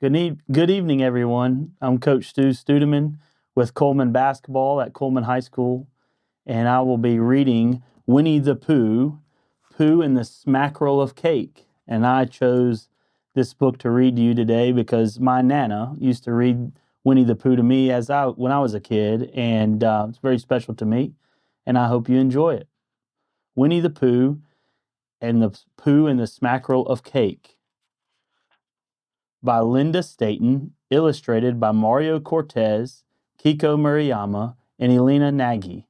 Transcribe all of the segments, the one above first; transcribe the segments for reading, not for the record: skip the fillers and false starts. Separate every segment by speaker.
Speaker 1: Good evening, everyone. I'm Coach Stu Studeman with Cullman Basketball at Cullman High School, and I will be reading Winnie the Pooh, Pooh and the Smackerel of Cake. And I chose this book to read to you today because my Nana used to read Winnie the Pooh to me when I was a kid, and it's very special to me, and I hope you enjoy it. Winnie the Pooh and the Smackerel of Cake by Linda Staton, illustrated by Mario Cortez, Kiko Murayama, and Elena Nagy.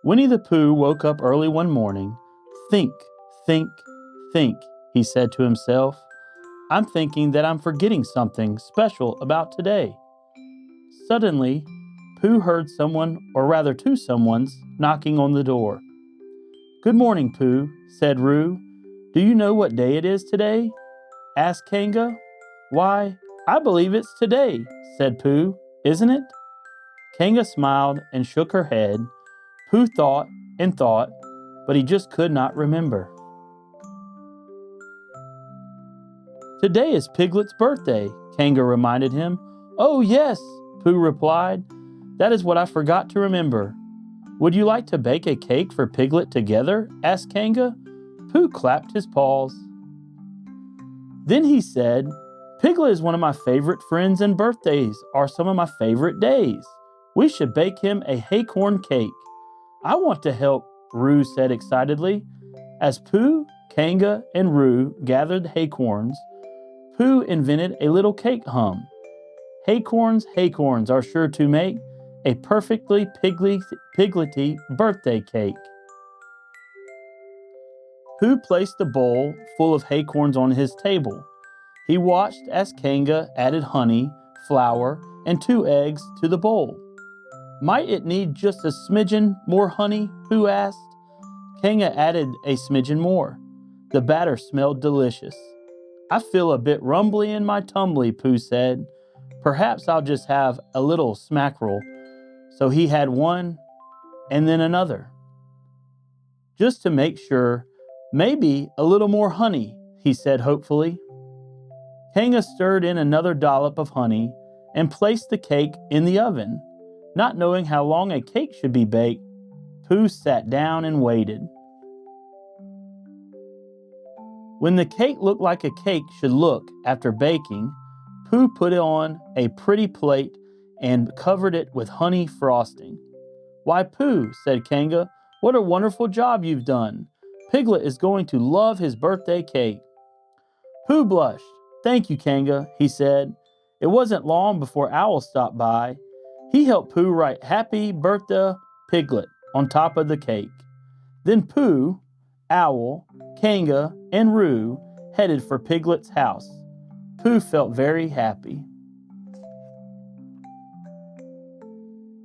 Speaker 1: Winnie the Pooh woke up early one morning. Think, think, think, he said to himself. I'm thinking that I'm forgetting something special about today. Suddenly, Pooh heard someone, or rather two someones, knocking on the door. Good morning, Pooh, said Roo. Do you know what day it is today? Asked Kanga. Why, I believe it's today, said Pooh. Isn't it? Kanga smiled and shook her head. Pooh thought and thought, but he just could not remember. Today is Piglet's birthday, Kanga reminded him. Oh, yes, Pooh replied. That is what I forgot to remember. Would you like to bake a cake for Piglet together? Asked Kanga. Pooh clapped his paws. Then he said, Piglet is one of my favorite friends and birthdays are some of my favorite days. We should bake him a haycorn cake. I want to help, Roo said excitedly. As Pooh, Kanga, and Roo gathered haycorns, Pooh invented a little cake hum. Haycorns, haycorns are sure to make a perfectly piglety birthday cake. Pooh placed the bowl full of haycorns on his table. He watched as Kanga added honey, flour, and 2 eggs to the bowl. Might it need just a smidgen more honey? Pooh asked. Kanga added a smidgen more. The batter smelled delicious. I feel a bit rumbly in my tumbly, Pooh said. Perhaps I'll just have a little smackerel. So he had one and then another. Just to make sure, maybe a little more honey, he said hopefully. Kanga stirred in another dollop of honey and placed the cake in the oven. Not knowing how long a cake should be baked, Pooh sat down and waited. When the cake looked like a cake should look after baking, Pooh put it on a pretty plate and covered it with honey frosting. Why, Pooh, said Kanga, what a wonderful job you've done. Piglet is going to love his birthday cake. Pooh blushed. Thank you, Kanga, he said. It wasn't long before Owl stopped by. He helped Pooh write Happy Birthday Piglet on top of the cake. Then Pooh, Owl, Kanga, and Roo headed for Piglet's house. Pooh felt very happy.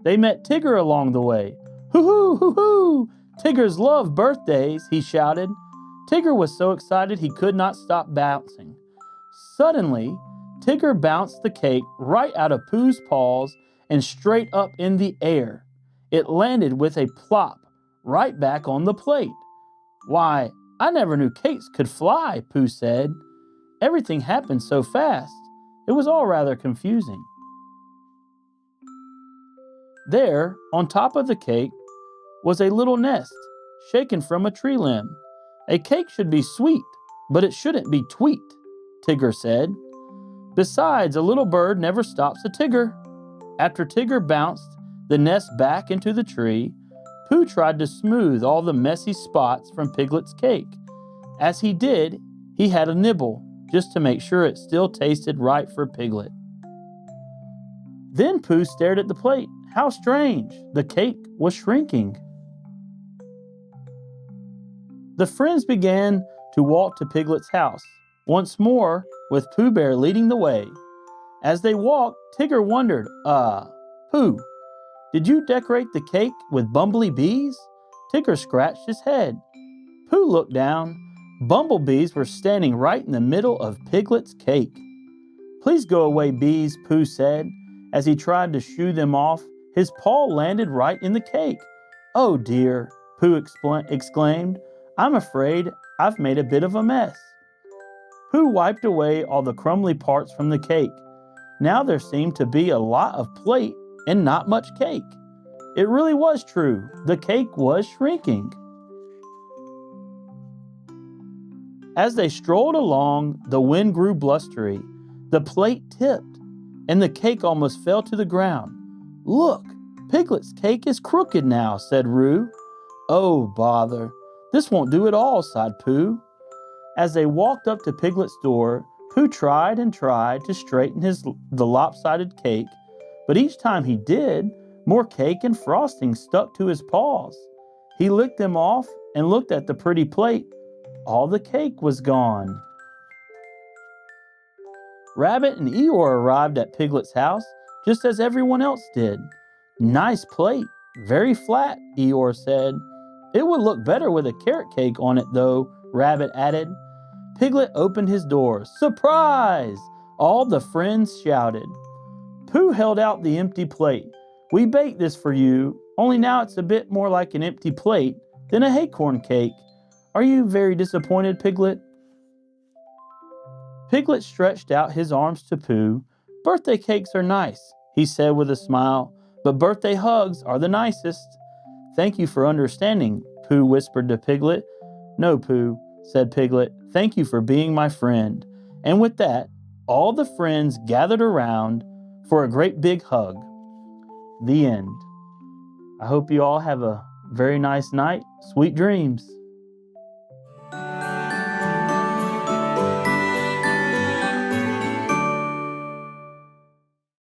Speaker 1: They met Tigger along the way. Hoo-hoo, hoo-hoo! Tiggers love birthdays, he shouted. Tigger was so excited he could not stop bouncing. Suddenly, Tigger bounced the cake right out of Pooh's paws and straight up in the air. It landed with a plop right back on the plate. Why, I never knew cakes could fly, Pooh said. Everything happened so fast. It was all rather confusing. There, on top of the cake, was a little nest, shaken from a tree limb. A cake should be sweet, but it shouldn't be tweet, Tigger said. Besides, a little bird never stops a Tigger. After Tigger bounced the nest back into the tree, Pooh tried to smooth all the messy spots from Piglet's cake. As he did, he had a nibble, just to make sure it still tasted right for Piglet. Then Pooh stared at the plate. How strange! The cake was shrinking. The friends began to walk to Piglet's house, once more with Pooh Bear leading the way. As they walked, Tigger wondered, Pooh, did you decorate the cake with bumbly bees? Tigger scratched his head. Pooh looked down. Bumblebees were standing right in the middle of Piglet's cake. Please go away, bees, Pooh said. As he tried to shoo them off, his paw landed right in the cake. Oh dear, Pooh exclaimed. I'm afraid I've made a bit of a mess. Pooh wiped away all the crumbly parts from the cake. Now there seemed to be a lot of plate and not much cake. It really was true. The cake was shrinking. As they strolled along, the wind grew blustery. The plate tipped, and the cake almost fell to the ground. "Look, Piglet's cake is crooked now," said Roo. "Oh, bother. This won't do at all," sighed Pooh. As they walked up to Piglet's door, Pooh tried and tried to straighten the lopsided cake, but each time he did, more cake and frosting stuck to his paws. He licked them off and looked at the pretty plate. All the cake was gone. Rabbit and Eeyore arrived at Piglet's house just as everyone else did. "Nice plate, very flat," Eeyore said. "It would look better with a carrot cake on it though," Rabbit added. Piglet opened his door. "Surprise!" all the friends shouted. Pooh held out the empty plate. "We baked this for you, only now it's a bit more like an empty plate than a acorn cake. Are you very disappointed, Piglet?" Piglet stretched out his arms to Pooh. "Birthday cakes are nice," he said with a smile, "but birthday hugs are the nicest." "Thank you for understanding," Pooh whispered to Piglet. "No, Pooh," said Piglet. "Thank you for being my friend." And with that, all the friends gathered around for a great big hug. The end. I hope you all have a very nice night. Sweet dreams.